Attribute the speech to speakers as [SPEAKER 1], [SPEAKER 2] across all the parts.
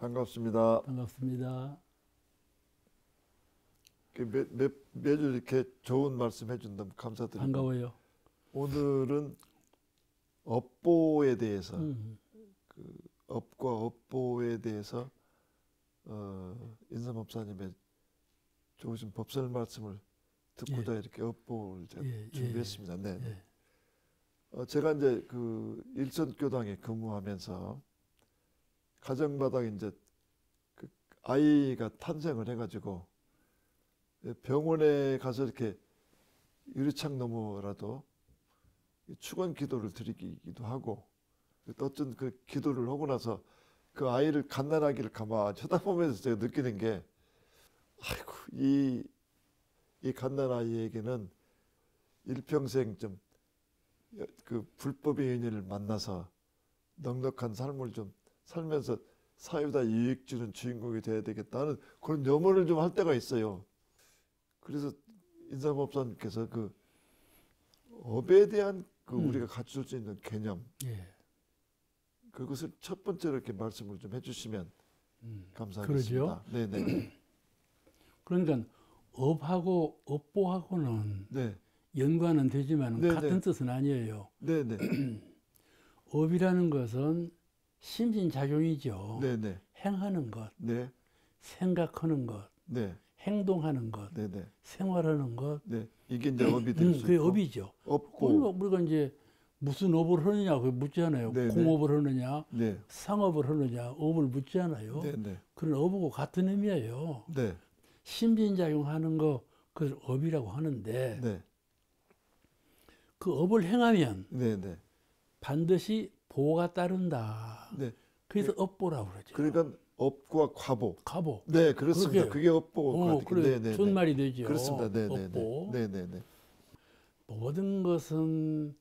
[SPEAKER 1] 반갑습니다.
[SPEAKER 2] 반갑습니다.
[SPEAKER 1] 매주 이렇게 좋은 말씀 해준다면 감사드립니다.
[SPEAKER 2] 반가워요.
[SPEAKER 1] 오늘은 업보에 대해서, 업과 업보에 대해서 인삼 목사님의 좋으신 법설 말씀을 듣고자 이렇게 업보를 제가 준비했습니다. 네. 제가 이제 그 일선교당에 근무하면서 가정마다 이제 그 아이가 탄생을 해가지고 병원에 가서 이렇게 유리창 너머라도 축원 기도를 드리기도 하고, 또 어떤 그 기도를 하고 나서 그 아이를 갓난아기를 가만히 쳐다보면서 제가 느끼는 게, 아이고 이 갓난아이에게는 일평생 좀 그 불법의 연인을 만나서 넉넉한 삶을 좀 살면서 사회에다 이익 주는 주인공이 돼야 되겠다는 그런 염원을 좀 할 때가 있어요. 그래서 인삼 목사님께서 그 업에 대한 그 우리가 갖출 수 있는 개념, 그것을 첫 번째로 이렇게 말씀을 좀 해주시면 감사하겠습니다.
[SPEAKER 2] 그러죠.
[SPEAKER 1] 네네.
[SPEAKER 2] 그러니까 업하고 업보하고는
[SPEAKER 1] 네.
[SPEAKER 2] 연관은 되지만
[SPEAKER 1] 네네.
[SPEAKER 2] 같은 뜻은 아니에요.
[SPEAKER 1] 네네.
[SPEAKER 2] 업이라는 것은 심신작용이죠.
[SPEAKER 1] 네네.
[SPEAKER 2] 행하는 것,
[SPEAKER 1] 네.
[SPEAKER 2] 생각하는 것,
[SPEAKER 1] 네.
[SPEAKER 2] 행동하는 것,
[SPEAKER 1] 네네.
[SPEAKER 2] 생활하는 것.
[SPEAKER 1] 네. 이게 이제 업이 될 수
[SPEAKER 2] 그게
[SPEAKER 1] 있고.
[SPEAKER 2] 업이죠.
[SPEAKER 1] 업고.
[SPEAKER 2] 우리가 이제 무슨 업을 하느냐 그 묻잖아요.
[SPEAKER 1] 네네.
[SPEAKER 2] 공업을 하느냐,
[SPEAKER 1] 네.
[SPEAKER 2] 상업을 하느냐, 업을 묻잖아요.
[SPEAKER 1] 네네.
[SPEAKER 2] 그런 업하고 같은 의미예요.
[SPEAKER 1] 네.
[SPEAKER 2] 심진작용하는 거 그걸 업이라고 하는데
[SPEAKER 1] 네.
[SPEAKER 2] 그 업을 행하면
[SPEAKER 1] 네네.
[SPEAKER 2] 반드시 보호가 따른다.
[SPEAKER 1] 네.
[SPEAKER 2] 그래서 업보라고 그러죠.
[SPEAKER 1] 그러니까 업과 과보.
[SPEAKER 2] 가보.
[SPEAKER 1] 네, 그렇습니다. 그게 업보가
[SPEAKER 2] 그래,
[SPEAKER 1] 네네.
[SPEAKER 2] 좋은 말이 되죠.
[SPEAKER 1] 그렇습니다. 네네.
[SPEAKER 2] 업보.
[SPEAKER 1] 네네네.
[SPEAKER 2] 모든 것은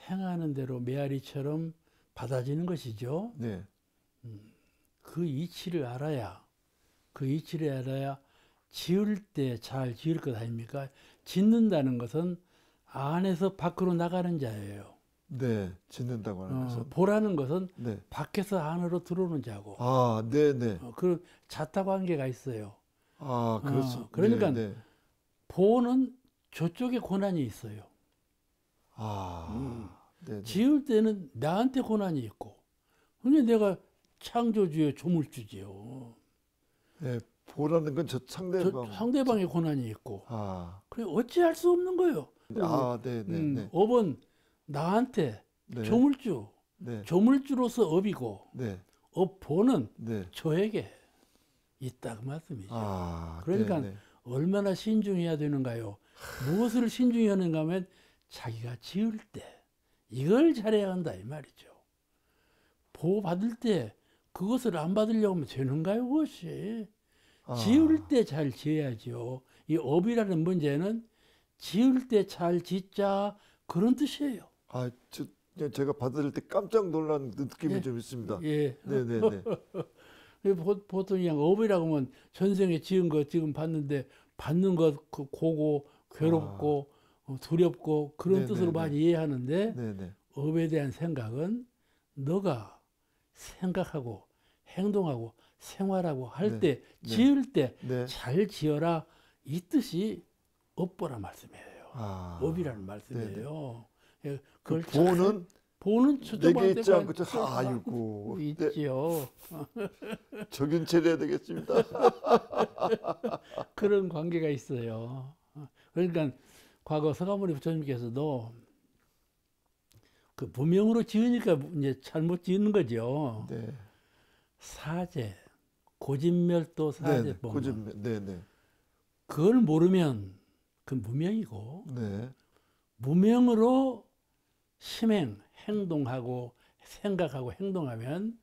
[SPEAKER 2] 행하는 대로 메아리처럼 받아지는 것이죠.
[SPEAKER 1] 네.
[SPEAKER 2] 그 이치를 알아야 지을 때 잘 지을 것 아닙니까? 짓는다는 것은 안에서 밖으로 나가는 자예요.
[SPEAKER 1] 네, 짓는다고 하는 것은.
[SPEAKER 2] 보라는 것은
[SPEAKER 1] 네.
[SPEAKER 2] 밖에서 안으로 들어오는 자고.
[SPEAKER 1] 아, 네네.
[SPEAKER 2] 그런 자타 관계가 있어요.
[SPEAKER 1] 아, 그렇습니다.
[SPEAKER 2] 그러니까
[SPEAKER 1] 네, 네.
[SPEAKER 2] 보는 저쪽에 고난이 있어요.
[SPEAKER 1] 아, 네.
[SPEAKER 2] 지을 때는 나한테 고난이 있고, 근데 내가 창조주의 조물주지요.
[SPEAKER 1] 네, 보라는 건 저 상대방.
[SPEAKER 2] 상대방의 고난이 있고.
[SPEAKER 1] 아,
[SPEAKER 2] 그래 어찌할 수 없는 거예요.
[SPEAKER 1] 아, 네, 네, 네.
[SPEAKER 2] 업은 나한테
[SPEAKER 1] 네.
[SPEAKER 2] 조물주,
[SPEAKER 1] 네.
[SPEAKER 2] 조물주로서 업이고,
[SPEAKER 1] 네.
[SPEAKER 2] 업보는
[SPEAKER 1] 네.
[SPEAKER 2] 저에게 있다 그 말씀이죠.
[SPEAKER 1] 아,
[SPEAKER 2] 그러니까
[SPEAKER 1] 네, 네.
[SPEAKER 2] 얼마나 신중해야 되는가요? 무엇을 신중해야 하는가 하면 자기가 지을 때 이걸 잘해야 한다 이 말이죠. 보호받을 때 그것을 안 받으려고 하면 되는가요? 그것이. 지을 때 잘 지어야죠. 이 업이라는 문제는 지을 때 잘 짓자 그런 뜻이에요.
[SPEAKER 1] 아, 제가 받을 때 깜짝 놀란 느낌이 좀 있습니다. 네, 네, 네.
[SPEAKER 2] 보통 그냥 업이라고 하면 전생에 지은 거 지금 봤는데 받는 것 고고 괴롭고 두렵고 그런
[SPEAKER 1] 네네네.
[SPEAKER 2] 뜻으로 많이 이해하는데
[SPEAKER 1] 네네.
[SPEAKER 2] 업에 대한 생각은 너가 생각하고 행동하고 생활하고 할 때 지을 때 잘 지어라 이 뜻이 업보란 말씀이에요. 업이라는 말씀이에요.
[SPEAKER 1] 그 보는 내게 있지 않고 아이고
[SPEAKER 2] 있지요.
[SPEAKER 1] 적인 처리해야 되겠습니다.
[SPEAKER 2] 그런 관계가 있어요. 그러니까 과거 서가모니 부처님께서도 그 무명으로 지으니까 이제 잘못 지은 거죠.
[SPEAKER 1] 네.
[SPEAKER 2] 사제, 고진멸도 사제 보면
[SPEAKER 1] 고진멸, 네네.
[SPEAKER 2] 그걸 모르면 그 무명이고
[SPEAKER 1] 네.
[SPEAKER 2] 무명으로 심행, 행동하고 생각하고 행동하면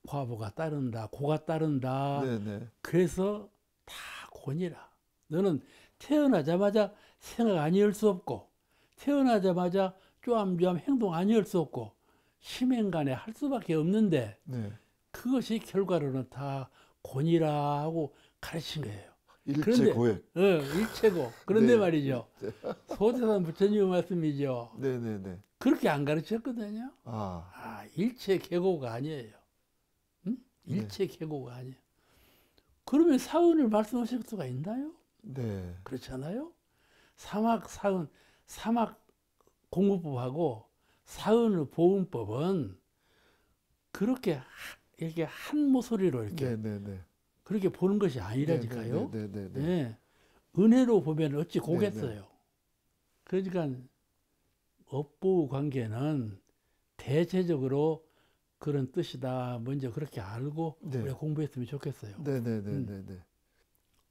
[SPEAKER 2] 과보가 따른다, 고가 따른다.
[SPEAKER 1] 네네.
[SPEAKER 2] 그래서 다 곤이라. 너는 태어나자마자 생각 아니할 수 없고 태어나자마자 쪼암쪼암 행동 아니할 수 없고 심행간에 할 수밖에 없는데
[SPEAKER 1] 네.
[SPEAKER 2] 그것이 결과로는 다 곤이라 하고 가르친 거예요.
[SPEAKER 1] 일체고액.
[SPEAKER 2] 일체고. 그런데
[SPEAKER 1] 네.
[SPEAKER 2] 말이죠. 소태산 부처님의 말씀이죠.
[SPEAKER 1] 네네네.
[SPEAKER 2] 그렇게 안 가르쳤거든요.
[SPEAKER 1] 아.
[SPEAKER 2] 일체계고가 아니에요. 응? 일체 계고가 아니에요. 그러면 사은을 말씀하실 수가 있나요?
[SPEAKER 1] 네.
[SPEAKER 2] 그렇잖아요. 사막 공부법하고 사은의 보은법은 그렇게 이렇게 한 모서리로 이렇게
[SPEAKER 1] 네네네.
[SPEAKER 2] 그렇게 보는 것이 아니라니까요.
[SPEAKER 1] 네네네.
[SPEAKER 2] 네. 은혜로 보면 어찌
[SPEAKER 1] 네네.
[SPEAKER 2] 고겠어요. 그러니까 업부 관계는 대체적으로 그런 뜻이다. 먼저 그렇게 알고
[SPEAKER 1] 네.
[SPEAKER 2] 우리가 공부했으면 좋겠어요.
[SPEAKER 1] 네네네네.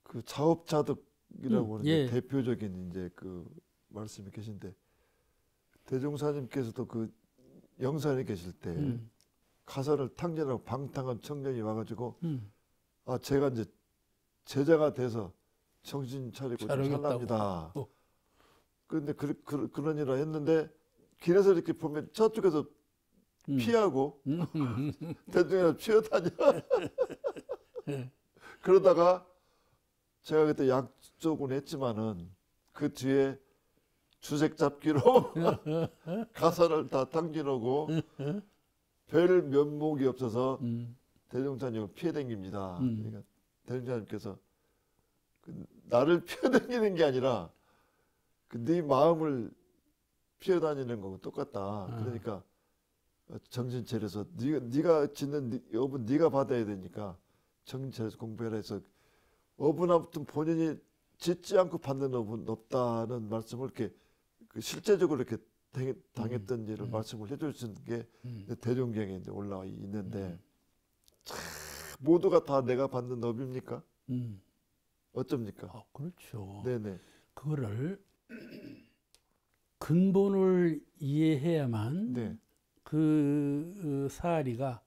[SPEAKER 1] 그 자업자득이라고 하는 게
[SPEAKER 2] 예.
[SPEAKER 1] 대표적인 이제 그 말씀이 계신데 대종사님께서도 그 영산에 계실 때 가사를 탕진하고 방탕한 청년이 와가지고 아 제가 이제 제자가 돼서 정신 차리고 좀
[SPEAKER 2] 잘하겠다고.
[SPEAKER 1] 살랍니다.
[SPEAKER 2] 어.
[SPEAKER 1] 그런데 그런 일을 했는데 길에서 이렇게 보면 저쪽에서 피하고 대중에서 피어다녀. 그러다가 제가 그때 약속은 했지만은 그 뒤에 주색 잡기로 가사를 다 탕진하고 별 면목이 없어서 대종사님을 피해댕깁니다. 그러니까 대종사님께서 나를 피해다니는 게 아니라 네 마음을 피해다니는 거고 똑같다. 그러니까 정신 차려서 네가 짓는 업은 네가 받아야 되니까 정신 차려서 공부해라 해서 업은 아무튼 본인이 짓지 않고 받는 업은 없다는 말씀을 이렇게 실제적으로 이렇게 당했던 일을 말씀을 해주신 게 대종경에 이제 올라와 있는데 참, 모두가 다 내가 받는 업입니까? 어쩝니까?
[SPEAKER 2] 그렇죠.
[SPEAKER 1] 네네.
[SPEAKER 2] 그거를 근본을 이해해야만
[SPEAKER 1] 네.
[SPEAKER 2] 그 사리가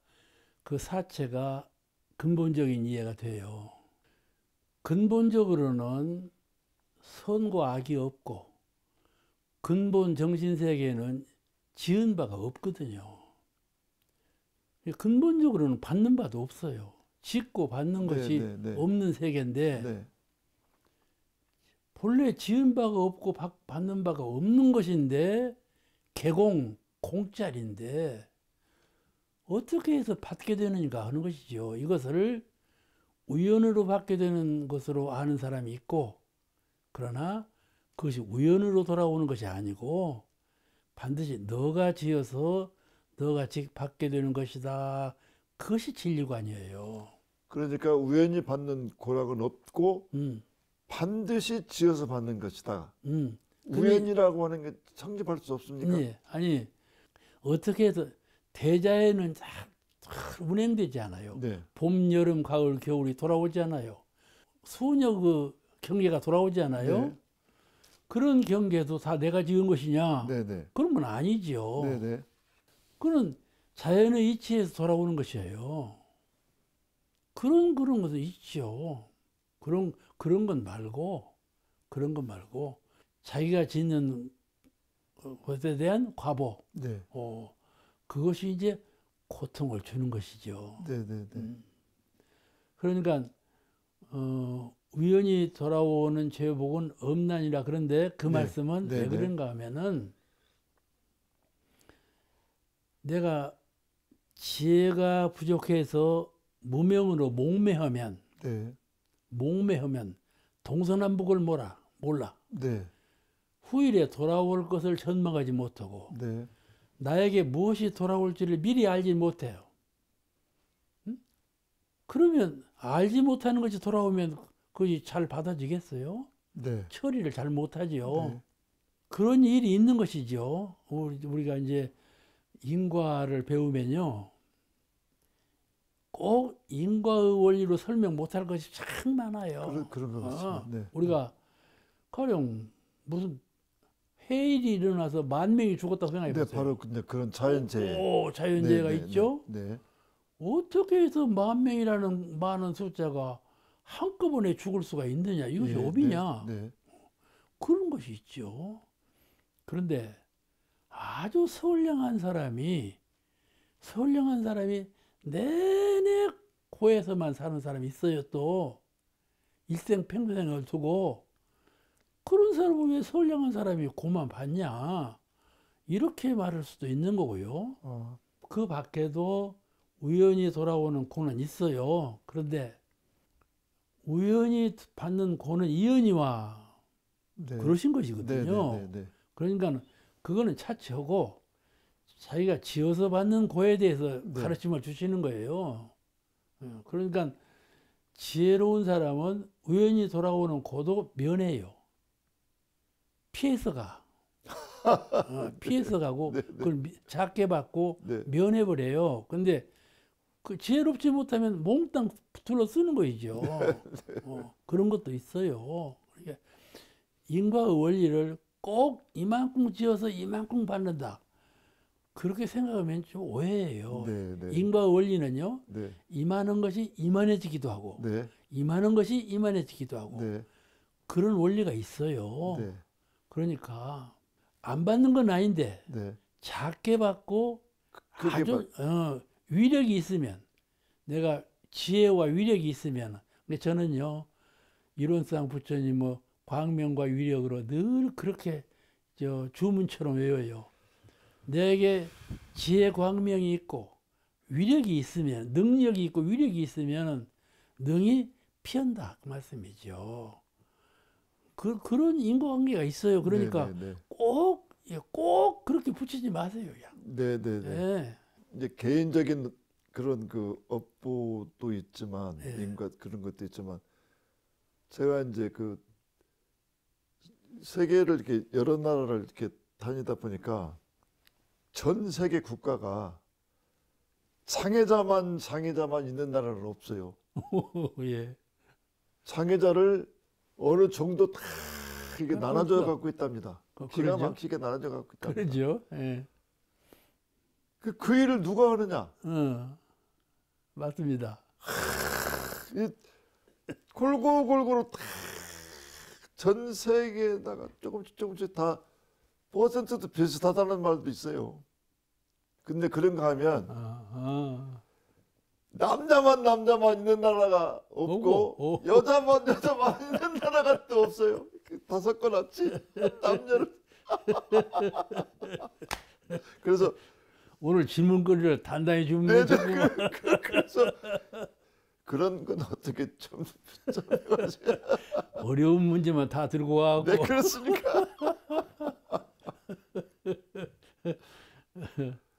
[SPEAKER 2] 그 사체가 근본적인 이해가 돼요. 근본적으로는 선과 악이 없고 근본 정신세계에는 지은 바가 없거든요. 근본적으로는 받는 바도 없어요. 짓고 받는 것이 없는 세계인데
[SPEAKER 1] 네.
[SPEAKER 2] 본래 지은 바가 없고 받는 바가 없는 것인데 공짜리인데 어떻게 해서 받게 되는가 하는 것이죠. 이것을 우연으로 받게 되는 것으로 아는 사람이 있고 그러나 그것이 우연으로 돌아오는 것이 아니고 반드시 너가 지어서 너가 받게 되는 것이다. 그것이 진리관이에요.
[SPEAKER 1] 그러니까 우연히 받는 고락은 없고 반드시 지어서 받는 것이다. 우연이라고 하는 게 성립할 수 없습니까?
[SPEAKER 2] 네, 아니 어떻게 해서 대자에는 운행되지 않아요.
[SPEAKER 1] 네.
[SPEAKER 2] 봄, 여름, 가을, 겨울이 돌아오지 않아요. 수녀 그 경계가 돌아오지 않아요.
[SPEAKER 1] 네.
[SPEAKER 2] 그런 경계도 다 내가 지은 것이냐?
[SPEAKER 1] 네네.
[SPEAKER 2] 그런 건 아니죠.
[SPEAKER 1] 네네.
[SPEAKER 2] 그건 자연의 이치에서 돌아오는 것이에요. 그런 것은 있죠. 그런 건 말고 자기가 짓는 것에 대한 과보,
[SPEAKER 1] 네.
[SPEAKER 2] 그것이 이제 고통을 주는 것이죠.
[SPEAKER 1] 네네네.
[SPEAKER 2] 그러니까 우연히 돌아오는 죄복은 엄난이라 그런데 그
[SPEAKER 1] 네.
[SPEAKER 2] 말씀은 왜
[SPEAKER 1] 네네.
[SPEAKER 2] 그런가 하면은 내가 지혜가 부족해서 무명으로 몽매하면
[SPEAKER 1] 네.
[SPEAKER 2] 동서남북을 몰라.
[SPEAKER 1] 네.
[SPEAKER 2] 후일에 돌아올 것을 전망하지 못하고
[SPEAKER 1] 네.
[SPEAKER 2] 나에게 무엇이 돌아올지를 미리 알지 못해요. 응? 그러면 알지 못하는 것이 돌아오면 그것이 잘 받아지겠어요?
[SPEAKER 1] 네.
[SPEAKER 2] 처리를 잘 못하지요.
[SPEAKER 1] 네.
[SPEAKER 2] 그런 일이 있는 것이죠. 우리가 이제 인과를 배우면요. 꼭 인과의 원리로 설명 못할 것이 참 많아요.
[SPEAKER 1] 그런 것 같습니다. 네.
[SPEAKER 2] 우리가 가령 무슨 해일이 일어나서 10,000명이 죽었다고 생각해 보세요.
[SPEAKER 1] 네, 바로 그런 자연재해.
[SPEAKER 2] 자연재해가
[SPEAKER 1] 네,
[SPEAKER 2] 있죠.
[SPEAKER 1] 네.
[SPEAKER 2] 어떻게 해서 10,000명이라는 많은 숫자가 한꺼번에 죽을 수가 있느냐? 이것이
[SPEAKER 1] 네,
[SPEAKER 2] 업이냐?
[SPEAKER 1] 네.
[SPEAKER 2] 그런 것이 있죠. 그런데 아주 선량한 사람이 내내 고에서만 사는 사람이 있어요. 또 일생 평생을 두고 그런 사람은 왜 선량한 사람이 고만 받냐? 이렇게 말할 수도 있는 거고요. 그 밖에도 우연히 돌아오는 고는 있어요. 그런데 우연히 받는 고는 이연이와
[SPEAKER 1] 네.
[SPEAKER 2] 그러신 것이거든요.
[SPEAKER 1] 네.
[SPEAKER 2] 그러니까 그거는 차치하고 자기가 지어서 받는 고에 대해서
[SPEAKER 1] 네.
[SPEAKER 2] 가르침을 주시는 거예요. 그러니까 지혜로운 사람은 우연히 돌아오는 고도 면해요. 피해서 가. 피해서 가고
[SPEAKER 1] 네.
[SPEAKER 2] 그걸 작게 받고
[SPEAKER 1] 네.
[SPEAKER 2] 면해버려요. 근데 그 지혜롭지 못하면 몽땅 둘러 쓰는 거이죠. 그런 것도 있어요. 그러니까 인과의 원리를 꼭 이만큼 지어서 이만큼 받는다. 그렇게 생각하면 좀 오해예요.
[SPEAKER 1] 네.
[SPEAKER 2] 인과의 원리는요.
[SPEAKER 1] 네.
[SPEAKER 2] 이만한 것이 이만해지기도 하고
[SPEAKER 1] 네.
[SPEAKER 2] 이만한 것이 이만해지기도 하고
[SPEAKER 1] 네.
[SPEAKER 2] 그런 원리가 있어요.
[SPEAKER 1] 네.
[SPEAKER 2] 그러니까 안 받는 건 아닌데
[SPEAKER 1] 네.
[SPEAKER 2] 작게 받고
[SPEAKER 1] 크게
[SPEAKER 2] 아주 위력이 있으면 내가 지혜와 위력이 있으면 근데 저는요 이론상 부처님 뭐 광명과 위력으로 늘 그렇게 주문처럼 외워요. 내게 지혜 광명이 있고 위력이 있으면 능력이 있고 위력이 있으면 능히 피한다 그 말씀이죠. 그런 인과관계가 있어요. 그러니까
[SPEAKER 1] 네.
[SPEAKER 2] 꼭 그렇게 붙이지 마세요.
[SPEAKER 1] 네.
[SPEAKER 2] 네.
[SPEAKER 1] 이제 개인적인 그런 그 업보도 있지만
[SPEAKER 2] 네.
[SPEAKER 1] 인과 그런 것도 있지만 제가 이제 그 세계를 이렇게 여러 나라를 이렇게 다니다 보니까 전 세계 국가가 장애자만 있는 나라는 없어요.
[SPEAKER 2] 예.
[SPEAKER 1] 장애자를 어느 정도 다 이게 나눠져
[SPEAKER 2] 그렇죠.
[SPEAKER 1] 갖고 있답니다. 기가
[SPEAKER 2] 그러죠.
[SPEAKER 1] 막히게 나눠져 갖고 있답니다.
[SPEAKER 2] 그러죠. 예.
[SPEAKER 1] 그 일을 누가 하느냐?
[SPEAKER 2] 맞습니다.
[SPEAKER 1] 이 골고루 다 전 세계에다가 조금씩 다 퍼센트도 비슷하다는 말도 있어요. 근데 그런가 하면 남자만 있는 나라가 없고 여자만 있는 나라가 또 없어요. 다섯 건 없지 남녀를. 그래서
[SPEAKER 2] 오늘 질문거리를 단단히 주면
[SPEAKER 1] 네, 그래서 그런 건 어떻게 좀
[SPEAKER 2] 어려운 문제만 다 들고 와고
[SPEAKER 1] 네, 그렇습니까?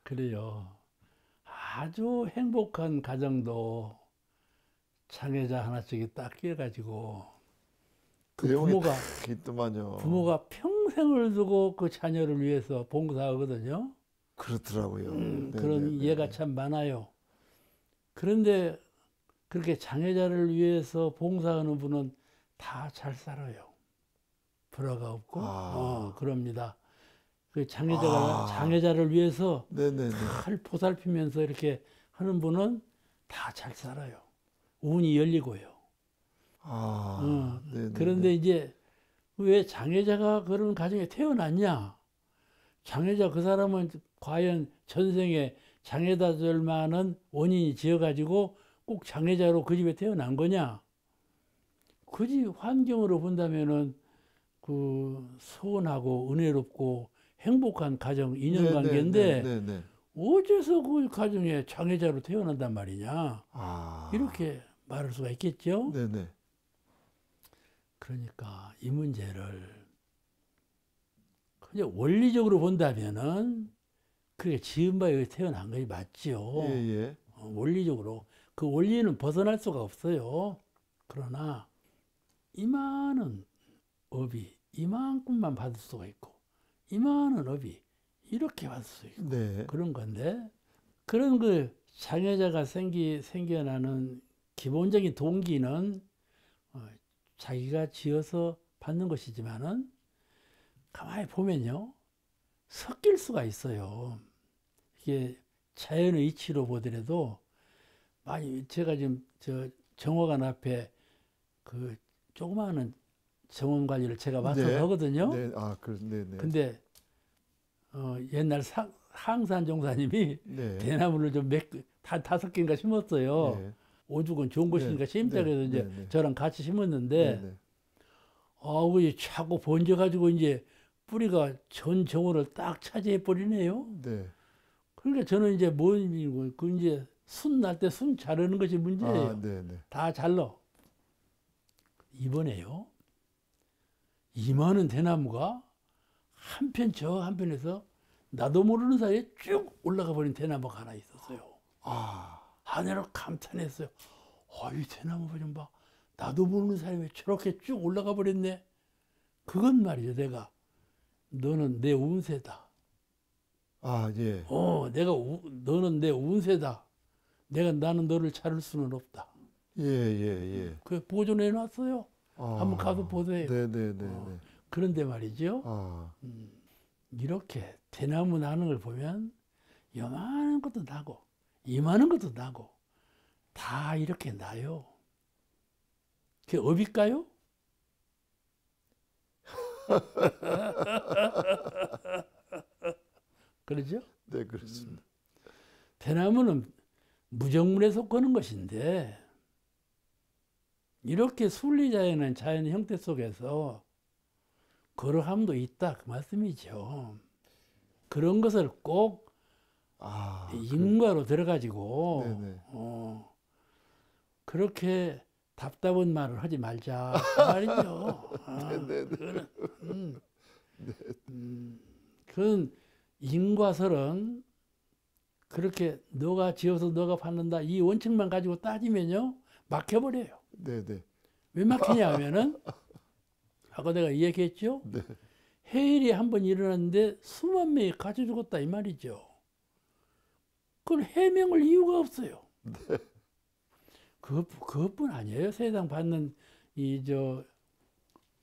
[SPEAKER 2] 그래요. 아주 행복한 가정도 장애자 하나씩이 딱 끼어가지고 그 부모가 평생을 두고 그 자녀를 위해서 봉사하거든요.
[SPEAKER 1] 그렇더라고요.
[SPEAKER 2] 그런 예가 참 많아요. 그런데 그렇게 장애자를 위해서 봉사하는 분은 다 잘 살아요. 불화가 없고, 그럽니다. 그 장애자를 위해서 잘 보살피면서 이렇게 하는 분은 다 잘 살아요. 운이 열리고요. 그런데 이제 왜 장애자가 그런 가정에 태어났냐? 장애자 그 사람은 과연 전생에 장애자들만은 원인이 지어가지고 꼭 장애자로 그 집에 태어난 거냐? 그 집 환경으로 본다면은 그 소원하고 은혜롭고 행복한 가정 인연관계인데 어째서 그 가정에 장애자로 태어난단 말이냐? 이렇게 말할 수가 있겠죠? 그러니까 이 문제를 그냥 원리적으로 본다면은 그게 지은 바에 의해 태어난 것이 맞지요. 원리적으로 그 원리는 벗어날 수가 없어요. 그러나 이만한 업이 이만큼만 받을 수가 있고 이만한 업이 이렇게 받을 수 있고 그런 건데 그런 그 장애자가 생겨나는 기본적인 동기는 자기가 지어서 받는 것이지만은 가만히 보면요 섞일 수가 있어요. 이게 자연의 이치로 보더라도 많이 제가 지금 정화관 앞에 그 조그마한 정원 관리를 제가 맡아서 하거든요. 근데 옛날 항산 종사님이 대나무를 좀 다섯 개인가 심었어요. 오죽은 좋은 것이니까 심자 그래서 이제 저랑 같이 심었는데 그게 자꾸 번져가지고 이제 뿌리가 전 정원을 딱 차지해 버리네요. 그러니까 저는 이제 그 이제 순 날 때 순 자르는 것이 문제예요.
[SPEAKER 1] 아, 네, 네.
[SPEAKER 2] 다 잘라. 이번에요. 이만한 대나무가 한편 저 한편에서 나도 모르는 사이에 쭉 올라가 버린 대나무가 하나 있었어요.
[SPEAKER 1] 아,
[SPEAKER 2] 하늘을 감탄했어요. 이 대나무 좀 봐. 나도 모르는 사이에 저렇게 쭉 올라가 버렸네. 그건 말이죠. 내가 너는 내 운세다.
[SPEAKER 1] 아, 예.
[SPEAKER 2] 너는 내 운세다. 나는 너를 자를 수는 없다.
[SPEAKER 1] 예, 예, 예.
[SPEAKER 2] 그 보존해 놨어요.
[SPEAKER 1] 아,
[SPEAKER 2] 한번 가서 보세요.
[SPEAKER 1] 네, 네, 네, 네.
[SPEAKER 2] 그런데 말이죠.
[SPEAKER 1] 아,
[SPEAKER 2] 이렇게 대나무 나는 걸 보면 요만한 것도 나고 이만한 것도 나고 다 이렇게 나요. 그게 업일까요? 그러죠?
[SPEAKER 1] 네, 그렇습니다.
[SPEAKER 2] 대나무는 무정문에 속하는 것인데 이렇게 순리자연은 자연 형태 속에서 거룩함도 있다 그 말씀이죠. 그런 것을 꼭
[SPEAKER 1] 아,
[SPEAKER 2] 인과로 들어가지고
[SPEAKER 1] 네네.
[SPEAKER 2] 그렇게 답답한 말을 하지 말자 그 말이죠.
[SPEAKER 1] 네네.
[SPEAKER 2] 그건 인과설은 그렇게 너가 지어서 너가 받는다 이 원칙만 가지고 따지면요 막혀버려요.
[SPEAKER 1] 네네.
[SPEAKER 2] 왜 막히냐 하면은 아까 내가 이야기했죠.
[SPEAKER 1] 네.
[SPEAKER 2] 해일이 한 번 일어났는데 수만 명이 갇혀 죽었다 이 말이죠. 그건 해명을 이유가 없어요.
[SPEAKER 1] 네.
[SPEAKER 2] 그것뿐 아니에요. 세상 받는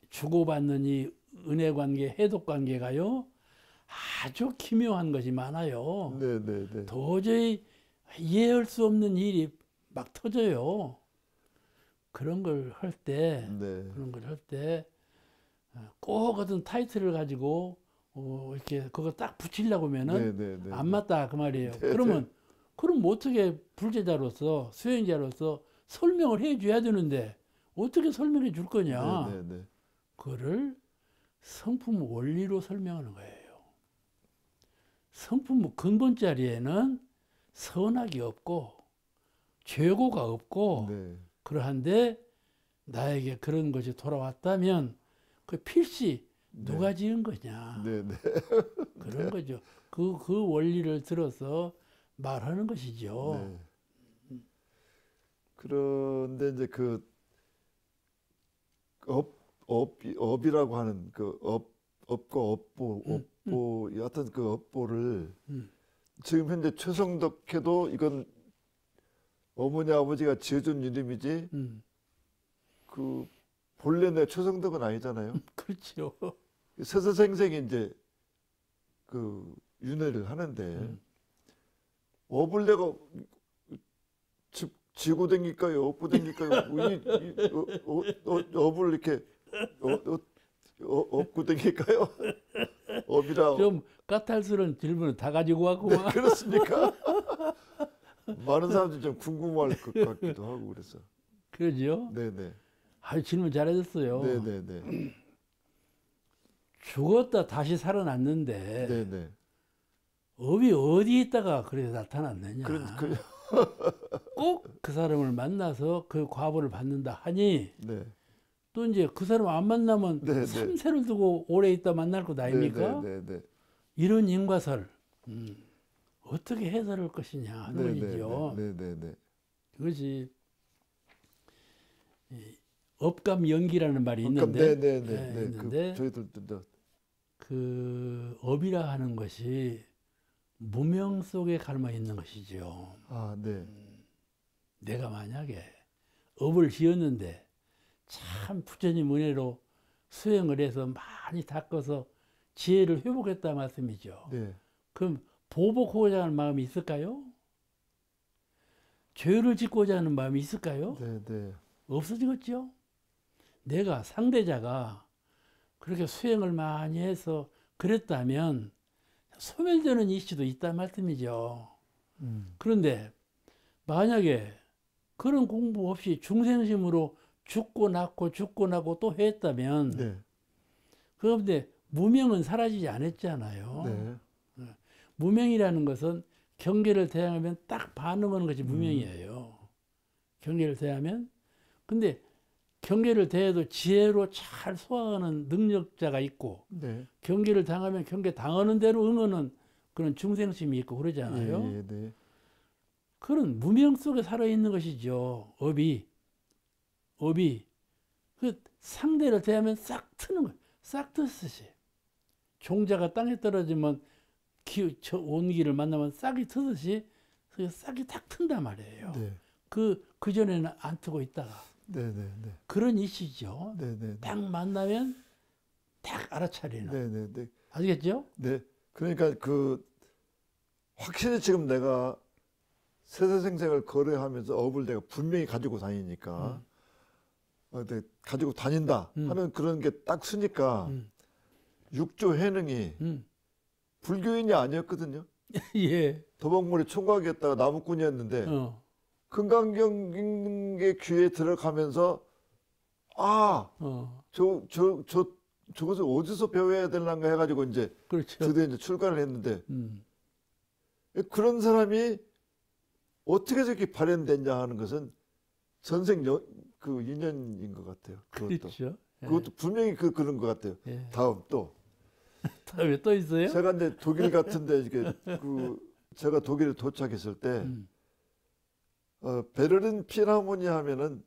[SPEAKER 2] 주고받는 이 은혜 관계, 해독 관계가요 아주 기묘한 것이 많아요.
[SPEAKER 1] 네네네.
[SPEAKER 2] 도저히 이해할 수 없는 일이 막 터져요. 그런 걸 할 때,
[SPEAKER 1] 네.
[SPEAKER 2] 꼭 어떤 타이틀을 가지고 이렇게 그거 딱 붙이려고 하면은
[SPEAKER 1] 네네네.
[SPEAKER 2] 안 맞다 그 말이에요.
[SPEAKER 1] 네,
[SPEAKER 2] 그럼 어떻게 불제자로서 수행자로서 설명을 해줘야 되는데 어떻게 설명해 줄 거냐?
[SPEAKER 1] 네네네.
[SPEAKER 2] 그거를 성품 원리로 설명하는 거예요. 성품 근본 자리에는 선악이 없고 죄고가 없고
[SPEAKER 1] 네.
[SPEAKER 2] 그러한데 나에게 그런 것이 돌아왔다면 그 필시 누가 지은 거냐?
[SPEAKER 1] 네네.
[SPEAKER 2] 그런 거죠. 그 원리를 들어서 말하는 것이죠.
[SPEAKER 1] 네. 그런데 이제 그 업이라고 하는 그 업과 업보 여하튼 그 업보를 지금 현재 최성덕해도 이건 어머니 아버지가 지어준 이름이지 그 본래 내 최성덕은 아니잖아요.
[SPEAKER 2] 그렇죠.
[SPEAKER 1] 세세생생히 이제 그 윤회를 하는데 업을 내가 지고 댕길까요? 업고 댕길까요? 업을 이렇게 업고 댕길까요? 업이라.
[SPEAKER 2] 좀 까탈스러운 질문을 다 가지고 왔구만.
[SPEAKER 1] 그렇습니까? 많은 사람들이 좀 궁금할 것 같기도 하고 그래서.
[SPEAKER 2] 그러죠?
[SPEAKER 1] 네네.
[SPEAKER 2] 질문 잘하셨어요.
[SPEAKER 1] 네네네.
[SPEAKER 2] 죽었다 다시 살아났는데
[SPEAKER 1] 네네.
[SPEAKER 2] 업이 어디 있다가 그래서 나타났느냐. 꼭 그 사람을 만나서 그 과보를 받는다 하니
[SPEAKER 1] 네.
[SPEAKER 2] 또 이제 그 사람 안 만나면
[SPEAKER 1] 네네.
[SPEAKER 2] 3세를 두고 오래 있다 만날 것 아닙니까?
[SPEAKER 1] 네네네.
[SPEAKER 2] 이런 인과설 어떻게 해설할 것이냐 하는 것이죠.
[SPEAKER 1] 네네네.
[SPEAKER 2] 그것이 업감연기라는 말이 있는데,
[SPEAKER 1] 네네네.
[SPEAKER 2] 있는데
[SPEAKER 1] 저희들도
[SPEAKER 2] 그 업이라 하는 것이 무명 속에 갈마 있는 것이죠.
[SPEAKER 1] 아, 네.
[SPEAKER 2] 내가 만약에 업을 지었는데 참 부처님 은혜로 수행을 해서 많이 닦아서 지혜를 회복했다 말씀이죠.
[SPEAKER 1] 네.
[SPEAKER 2] 그럼 보복하고자 하는 마음이 있을까요? 죄를 짓고자 하는 마음이 있을까요?
[SPEAKER 1] 네.
[SPEAKER 2] 없어지겠죠. 내가 상대자가 그렇게 수행을 많이 해서 그랬다면 소멸되는 이슈도 있단 말씀이죠. 그런데 만약에 그런 공부 없이 중생심으로 죽고 낳고 또 했다면
[SPEAKER 1] 네.
[SPEAKER 2] 그런데 무명은 사라지지 않았잖아요.
[SPEAKER 1] 네.
[SPEAKER 2] 무명이라는 것은 경계를 대하면 딱 반응하는 것이 무명이에요. 경계를 대하면. 근데 경계를 대해도 지혜로 잘 소화하는 능력자가 있고
[SPEAKER 1] 네.
[SPEAKER 2] 경계를 당하면 경계 당하는 대로 응하는 그런 중생심이 있고 그러잖아요.
[SPEAKER 1] 예, 네.
[SPEAKER 2] 그런 무명 속에 살아있는 것이죠. 업이. 그 상대를 대하면 싹 트는 거예요. 싹 트듯이. 종자가 땅에 떨어지면 온기를 만나면 싹이 트듯이 그 싹이 탁 튼단 말이에요.
[SPEAKER 1] 네.
[SPEAKER 2] 그전에는 안 트고 있다가.
[SPEAKER 1] 네, 네, 네.
[SPEAKER 2] 그런 이치죠.
[SPEAKER 1] 네, 네.
[SPEAKER 2] 딱 만나면 딱 알아차리는.
[SPEAKER 1] 네, 네, 네.
[SPEAKER 2] 아시겠죠?
[SPEAKER 1] 네. 그러니까 그 확실히 지금 내가 세세생생을 거래하면서 업을 내가 분명히 가지고 다니니까 네, 가지고 다닌다 하는 그런 게 딱 쓰니까 육조 해능이 불교인이 아니었거든요.
[SPEAKER 2] 예.
[SPEAKER 1] 도박머리 총각이었다가 나무꾼이었는데 금강경의 귀에 들어가면서 저것을 어디서 배워야 되는가 해가지고 이제
[SPEAKER 2] 그렇죠.
[SPEAKER 1] 드디어 이제 출가를 했는데 그런 사람이 어떻게 저렇게 발현됐냐 하는 것은 전생 그 인연인 것 같아요.
[SPEAKER 2] 그렇죠.
[SPEAKER 1] 그것도 분명히 그런 것 같아요.
[SPEAKER 2] 예.
[SPEAKER 1] 다음 또
[SPEAKER 2] 다음에 또 있어요?
[SPEAKER 1] 제가 이제 독일 같은데 이렇게 제가 독일에 도착했을 때 베를린 필하모니 하면은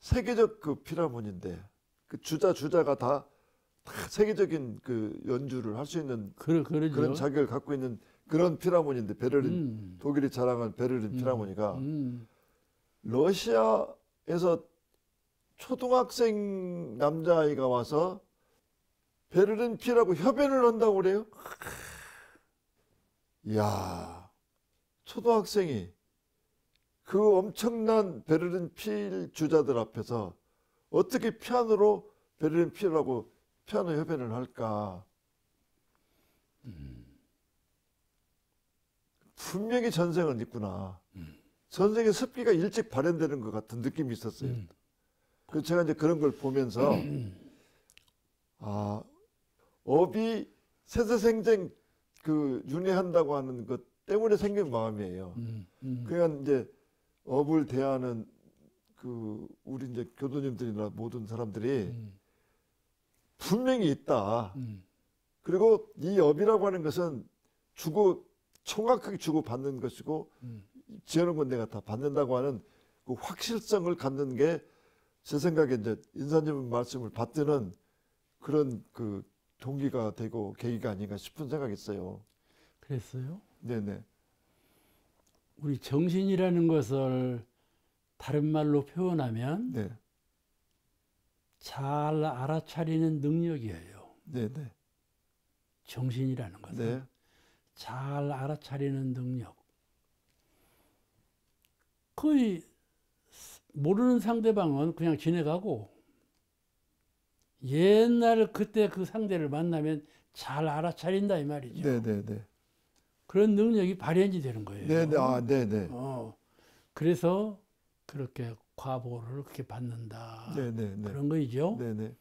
[SPEAKER 1] 세계적 그 필하모니인데 그 주자가 다 세계적인 그 연주를 할 수 있는
[SPEAKER 2] 그러죠.
[SPEAKER 1] 그런 자격을 갖고 있는 그런 필하모니인데 베를린 독일이 자랑한 베를린 필하모니가 러시아에서 초등학생 남자아이가 와서 베를린 필하고 협연을 한다고 그래요? 이야, 초등학생이 그 엄청난 베를린 필 주자들 앞에서 어떻게 피아노로 베를린 필하고 피아노 협연을 할까? 분명히 전생은 있구나. 전생의 습기가 일찍 발현되는 것 같은 느낌이 있었어요. 그래서 제가 이제 그런 걸 보면서 업이 세세생생 그 윤회한다고 하는 것 때문에 생긴 마음이에요. 그러니까 이제 업을 대하는 그 우리 이제 교도님들이나 모든 사람들이 분명히 있다. 그리고 이 업이라고 하는 것은 정확하게 주고 받는 것이고 지어놓은 건 내가 다 받는다고 하는 그 확실성을 갖는 게 제 생각에 이제 인사님 말씀을 받드는 그런 그 동기가 되고 계기가 아닌가 싶은 생각이 있어요.
[SPEAKER 2] 그랬어요?
[SPEAKER 1] 네네.
[SPEAKER 2] 우리 정신이라는 것을 다른 말로 표현하면
[SPEAKER 1] 네.
[SPEAKER 2] 잘 알아차리는 능력이에요.
[SPEAKER 1] 네네.
[SPEAKER 2] 정신이라는 것은
[SPEAKER 1] 네.
[SPEAKER 2] 잘 알아차리는 능력. 거의 모르는 상대방은 그냥 지나가고 옛날 그때 그 상대를 만나면 잘 알아차린다 이 말이죠.
[SPEAKER 1] 네네네.
[SPEAKER 2] 그런 능력이 발현이 되는 거예요.
[SPEAKER 1] 네네. 네네.
[SPEAKER 2] 그래서 그렇게 과보를 그렇게 받는다.
[SPEAKER 1] 네네네.
[SPEAKER 2] 그런 거이죠.
[SPEAKER 1] 네네.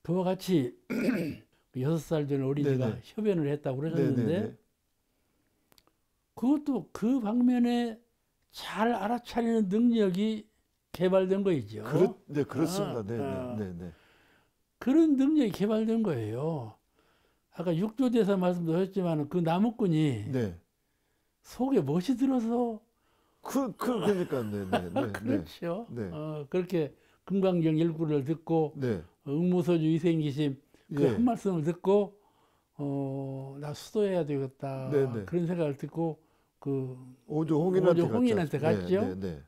[SPEAKER 2] 그와 같이 6살 된 어린이가
[SPEAKER 1] 네네.
[SPEAKER 2] 협연을 했다고 그러셨는데
[SPEAKER 1] 네네네.
[SPEAKER 2] 그것도 그 방면에 잘 알아차리는 능력이 개발된 거이죠.
[SPEAKER 1] 네, 그렇습니다. 네네.
[SPEAKER 2] 그런 능력이 개발된 거예요. 아까 육조대사 말씀도 하셨지만 그 나무꾼이
[SPEAKER 1] 네.
[SPEAKER 2] 속에 멋이 들어서
[SPEAKER 1] 그러니까 네네.
[SPEAKER 2] 그렇죠.
[SPEAKER 1] 네.
[SPEAKER 2] 그렇게 금강경 일구를 듣고
[SPEAKER 1] 네.
[SPEAKER 2] 응무소주 이생기심 그
[SPEAKER 1] 예.
[SPEAKER 2] 한 말씀을 듣고 나 수도해야 되겠다.
[SPEAKER 1] 네네.
[SPEAKER 2] 그런 생각을 듣고 그
[SPEAKER 1] 오조 홍인한테
[SPEAKER 2] 갔죠.
[SPEAKER 1] 네.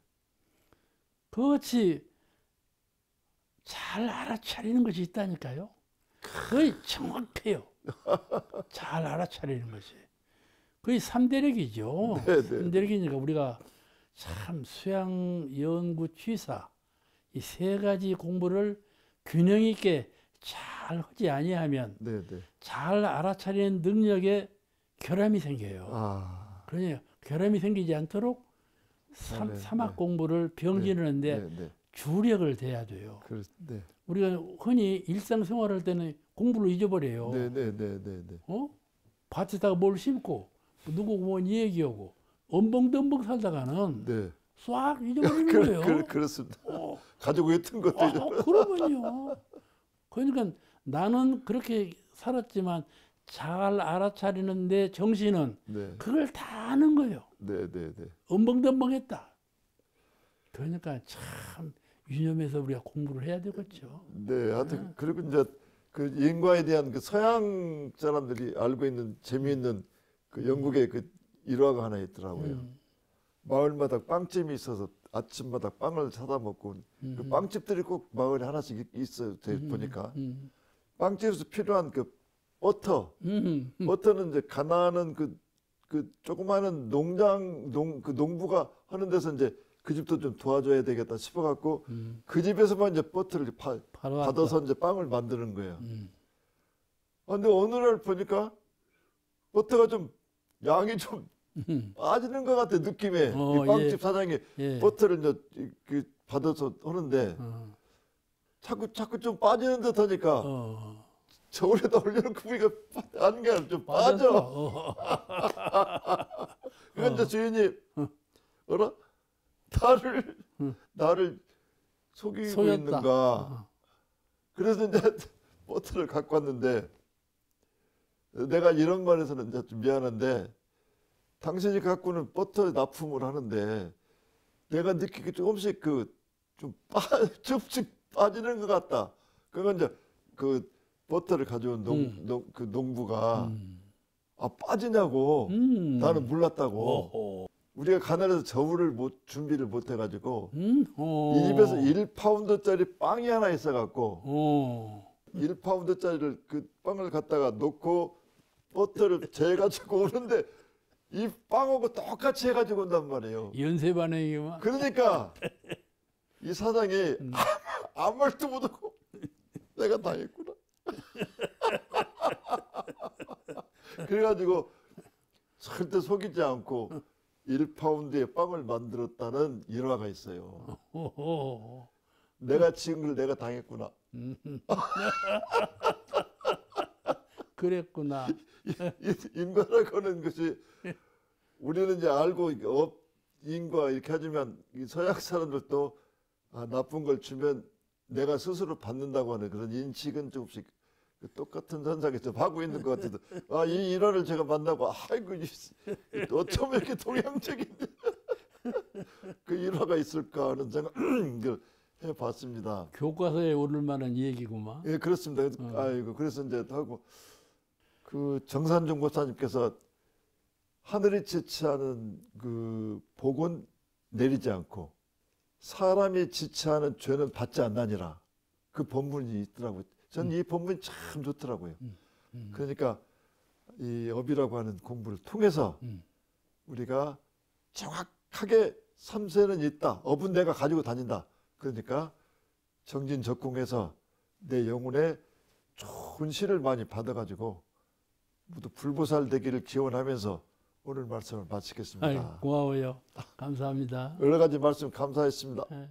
[SPEAKER 2] 그것이 잘 알아차리는 것이 있다니까요. 거의 정확해요. 잘 알아차리는 것이. 거의 3대력이죠.
[SPEAKER 1] 네네.
[SPEAKER 2] 3대력이니까 우리가 참 수양, 연구, 취사 이 세 가지 공부를 균형 있게 잘 하지 아니하면
[SPEAKER 1] 네네.
[SPEAKER 2] 잘 알아차리는 능력에 결함이 생겨요. 그러니 결함이 생기지 않도록 사막 공부를 병진하는데
[SPEAKER 1] 네.
[SPEAKER 2] 주력을 대야 돼요.
[SPEAKER 1] 네.
[SPEAKER 2] 우리가 흔히 일상생활할 때는 공부를 잊어버려요.
[SPEAKER 1] 네네.
[SPEAKER 2] 밭에다가 뭘 심고 누구 뭐 얘기하고 엄벙덤벙 살다가는
[SPEAKER 1] 네.
[SPEAKER 2] 싹 잊어버리는 거예요.
[SPEAKER 1] 그렇습니다.
[SPEAKER 2] 어,
[SPEAKER 1] 가지고 있던 것도
[SPEAKER 2] 그러면요. 그러니까 나는 그렇게 살았지만 잘 알아차리는 내 정신은
[SPEAKER 1] 네.
[SPEAKER 2] 그걸 다 아는 거예요.
[SPEAKER 1] 네, 네, 네.
[SPEAKER 2] 엄벙덤벙했다. 그러니까 참 유념해서 우리가 공부를 해야 되겠죠.
[SPEAKER 1] 네, 하여튼 그리고 이제 그 인과에 대한 그 서양 사람들이 알고 있는 재미있는 그 영국의 그 일화가 하나 있더라고요. 마을마다 빵집이 있어서 아침마다 빵을 사다 먹고 그 빵집들이 꼭 마을에 하나씩 있어요. 보니까 빵집에서 필요한 그 버터, 버터는 이제 가난한 그 조그마한 그 농부가 하는 데서 이제 그 집도 좀 도와줘야 되겠다 싶어갖고 그 집에서만 이제 버터를 받아서 이제 빵을 만드는 거예요. 근데 어느 날 보니까 버터가 좀 양이 좀 빠지는 것 같아 느낌에. 이 빵집
[SPEAKER 2] 예.
[SPEAKER 1] 사장이
[SPEAKER 2] 예.
[SPEAKER 1] 버터를 이제 그 받아서 하는데 자꾸 좀 빠지는 듯 하니까 저울에다 올려놓고 보니까 아는 게 아니라 좀 빠져. 그러니까 이제 주인이 어라? 나를 속이고
[SPEAKER 2] 속였다.
[SPEAKER 1] 있는가. 그래서 이제 버터를 갖고 왔는데 내가 이런 말해서는 이제 좀 미안한데 당신이 갖고는 버터 납품을 하는데 내가 느끼기 조금씩 조금씩 빠지는 것 같다. 그건 이제 그 버터를 가져온 그 농부가 빠지냐고 나는 몰랐다고. 우리가 가난해서 저울을 준비를 못 해가지고 이 집에서 1파운드짜리 빵이 하나 있어갖고 1파운드짜리를 그 빵을 갖다가 놓고 버터를 재가지고 오는데 이 빵하고 똑같이 해가지고 온단 말이에요.
[SPEAKER 2] 연쇄 반응이구만.
[SPEAKER 1] 그러니까 이 사장이 아무 말도 못하고 내가 당했구나. 그래가지고 절대 속이지 않고 1파운드의 빵을 만들었다는 일화가 있어요. 내가 지은 걸 내가 당했구나.
[SPEAKER 2] 그랬구나.
[SPEAKER 1] 인과라고 하는 것이 우리는 이제 알고 인과 이렇게 하지만 이 서양 사람들도 나쁜 걸 주면 내가 스스로 받는다고 하는 그런 인식은 조금씩 똑같은 현상이 좀 하고 있는 것 같아도 이 일화를 제가 만나고 아이고 어쩜 이렇게 동양적인 그 일화가 있을까 하는 생각을 해봤습니다.
[SPEAKER 2] 교과서에 오를 만한 얘기구만.
[SPEAKER 1] 예, 그렇습니다. 아이고 그래서 이제 하고 그 정산중 목사님께서 하늘이 지체하는 그 복은 내리지 않고 사람이 지체하는 죄는 받지 않나니라 그 본문이 있더라고요. 저는 이 본문이 참 좋더라고요. 그러니까 이 업이라고 하는 공부를 통해서 우리가 정확하게 삼세는 있다. 업은 내가 가지고 다닌다. 그러니까 정진적공해서 내 영혼에 좋은 시를 많이 받아가지고 모두 불보살 되기를 기원하면서 오늘 말씀을 마치겠습니다.
[SPEAKER 2] 고마워요. 감사합니다.
[SPEAKER 1] 여러 가지 말씀 감사했습니다.
[SPEAKER 2] 예.